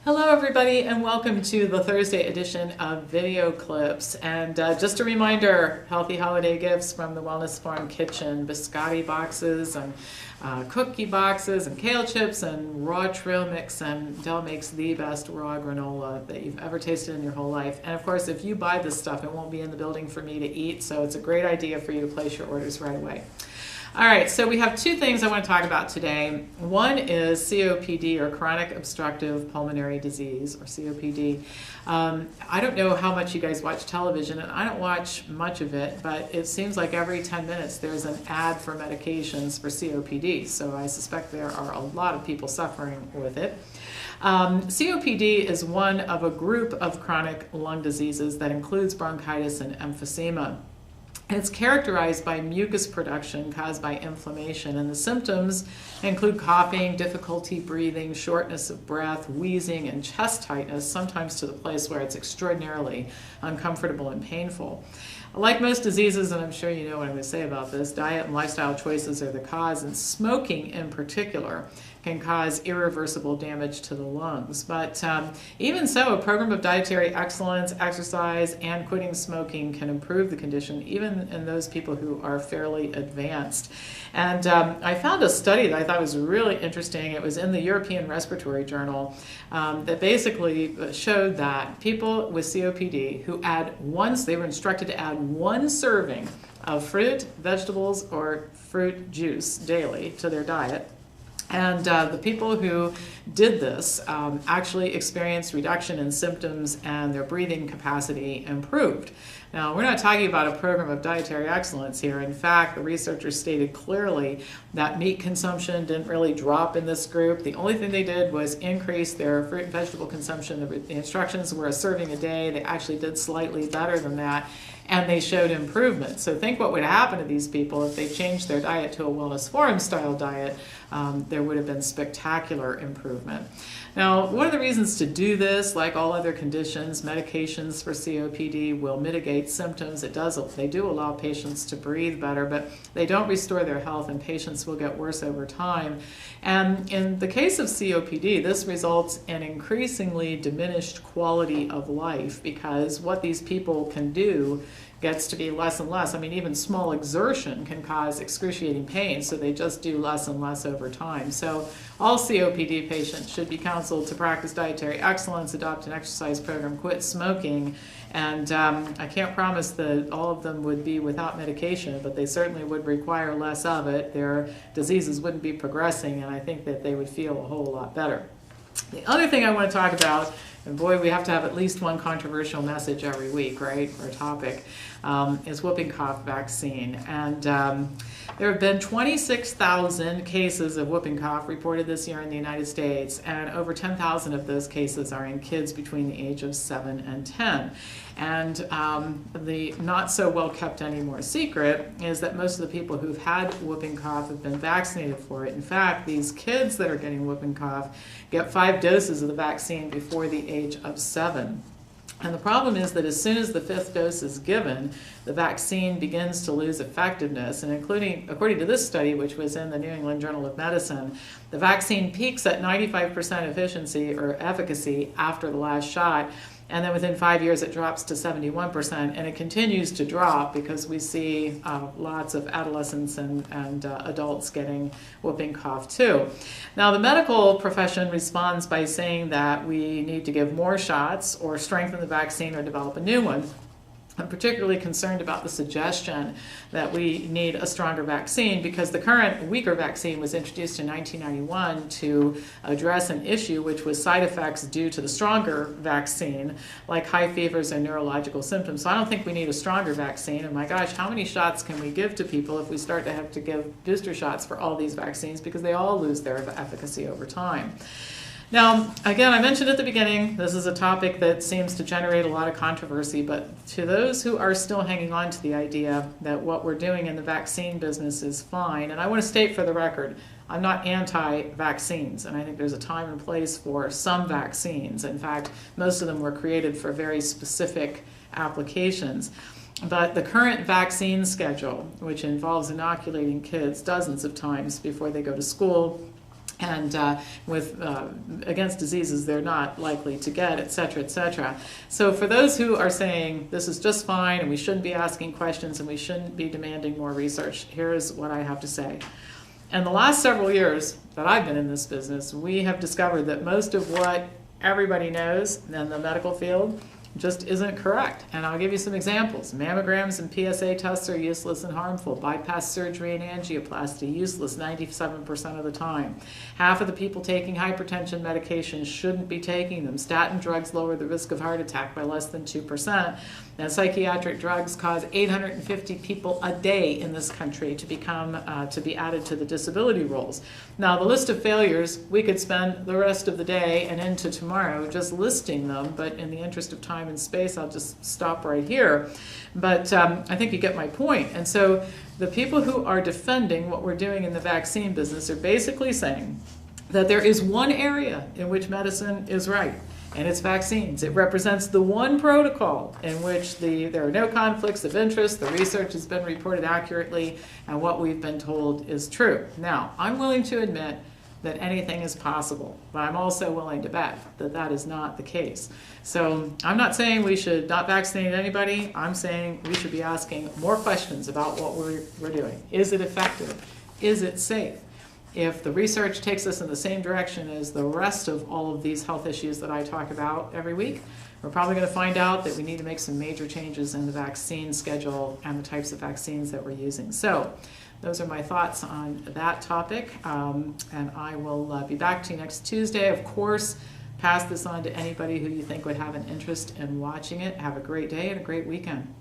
Hello everybody and welcome to the Thursday edition of Video Clips. And just a reminder, healthy holiday gifts from the Wellness Farm Kitchen, biscotti boxes and cookie boxes and kale chips and raw trail mix, and Del makes the best raw granola that you've ever tasted in your whole life. And of course, if you buy this stuff, it won't be in the building for me to eat, so it's a great idea for you to place your orders right away. All right, so we have two things I want to talk about today. One is COPD, or chronic obstructive pulmonary disease, or COPD. I don't know how much you guys watch television, and I don't watch much of it, but it seems like every 10 minutes there's an ad for medications for COPD, so I suspect there are a lot of people suffering with it. COPD is one of a group of chronic lung diseases that includes bronchitis and emphysema. It's characterized by mucus production caused by inflammation, and the symptoms include coughing, difficulty breathing, shortness of breath, wheezing, and chest tightness, sometimes to the place where it's extraordinarily uncomfortable and painful. Like most diseases, and I'm sure you know what I'm going to say about this, diet and lifestyle choices are the cause, and smoking in particular can cause irreversible damage to the lungs. But even so, a program of dietary excellence, exercise, and quitting smoking can improve the condition, even in those people who are fairly advanced. And I found a study that I thought was really interesting. It was in the European Respiratory Journal that basically showed that people with COPD who they were instructed to add one serving of fruit, vegetables, or fruit juice daily to their diet. And the people who did this actually experienced reduction in symptoms, and their breathing capacity improved. Now, we're not talking about a program of dietary excellence here. In fact, the researchers stated clearly that meat consumption didn't really drop in this group. The only thing they did was increase their fruit and vegetable consumption. The instructions were a serving a day. They actually did slightly better than that, and they showed improvement. So think what would happen to these people if they changed their diet to a Wellness Forum style diet. There would have been spectacular improvement. Now, one of the reasons to do this, like all other conditions, medications for COPD will mitigate symptoms. They do allow patients to breathe better, but they don't restore their health, and patients will get worse over time. And in the case of COPD, this results in increasingly diminished quality of life, because what these people can do gets to be less and less. I mean, even small exertion can cause excruciating pain, so they just do less and less over time. So all COPD patients should be counseled to practice dietary excellence, adopt an exercise program, quit smoking, and I can't promise that all of them would be without medication, but they certainly would require less of it. Their diseases wouldn't be progressing, and I think that they would feel a whole lot better. The other thing I want to talk about, and boy, we have to have at least one controversial message every week, right, or topic, is whooping cough vaccine. And there have been 26,000 cases of whooping cough reported this year in the United States, and over 10,000 of those cases are in kids between the age of 7 and 10. And the not so well kept anymore secret is that most of the people who've had whooping cough have been vaccinated for it. In fact, these kids that are getting whooping cough get 5 doses of the vaccine before the age of 7. And the problem is that as soon as the 5th dose is given, the vaccine begins to lose effectiveness. And according to this study, which was in the New England Journal of Medicine, the vaccine peaks at 95% efficiency or efficacy after the last shot. And then within 5 years, it drops to 71%, and it continues to drop because we see lots of adolescents and adults getting whooping cough too. Now, the medical profession responds by saying that we need to give more shots or strengthen the vaccine or develop a new one. I'm particularly concerned about the suggestion that we need a stronger vaccine, because the current weaker vaccine was introduced in 1991 to address an issue, which was side effects due to the stronger vaccine, like high fevers and neurological symptoms. So I don't think we need a stronger vaccine. And my gosh, how many shots can we give to people if we start to have to give booster shots for all these vaccines, because they all lose their efficacy over time. Now, again, I mentioned at the beginning, this is a topic that seems to generate a lot of controversy, but to those who are still hanging on to the idea that what we're doing in the vaccine business is fine, and I want to state for the record, I'm not anti-vaccines, and I think there's a time and place for some vaccines. In fact, most of them were created for very specific applications. But the current vaccine schedule, which involves inoculating kids dozens of times before they go to school, and against diseases they're not likely to get, et cetera, et cetera. So for those who are saying this is just fine and we shouldn't be asking questions and we shouldn't be demanding more research, here's what I have to say. In the last several years that I've been in this business, we have discovered that most of what everybody knows in the medical field just isn't correct. And I'll give you some examples. Mammograms and PSA tests are useless and harmful. Bypass surgery and angioplasty, useless 97% of the time. Half of the people taking hypertension medications shouldn't be taking them. Statin drugs lower the risk of heart attack by less than 2%. And psychiatric drugs cause 850 people a day in this country to be added to the disability rolls. Now, the list of failures, we could spend the rest of the day and into tomorrow just listing them, but in the interest of time and space, I'll just stop right here. But I think you get my point. And so the people who are defending what we're doing in the vaccine business are basically saying that there is one area in which medicine is right, and it's vaccines. It represents the one protocol in which there are no conflicts of interest, the research has been reported accurately, and what we've been told is true. Now, I'm willing to admit that anything is possible, but I'm also willing to bet that that is not the case. So I'm not saying we should not vaccinate anybody. I'm saying we should be asking more questions about what we're doing. Is it effective? Is it safe? If the research takes us in the same direction as the rest of all of these health issues that I talk about every week, we're probably going to find out that we need to make some major changes in the vaccine schedule and the types of vaccines that we're using. So those are my thoughts on that topic, and I will be back to you next Tuesday. Of course, pass this on to anybody who you think would have an interest in watching it. Have a great day and a great weekend.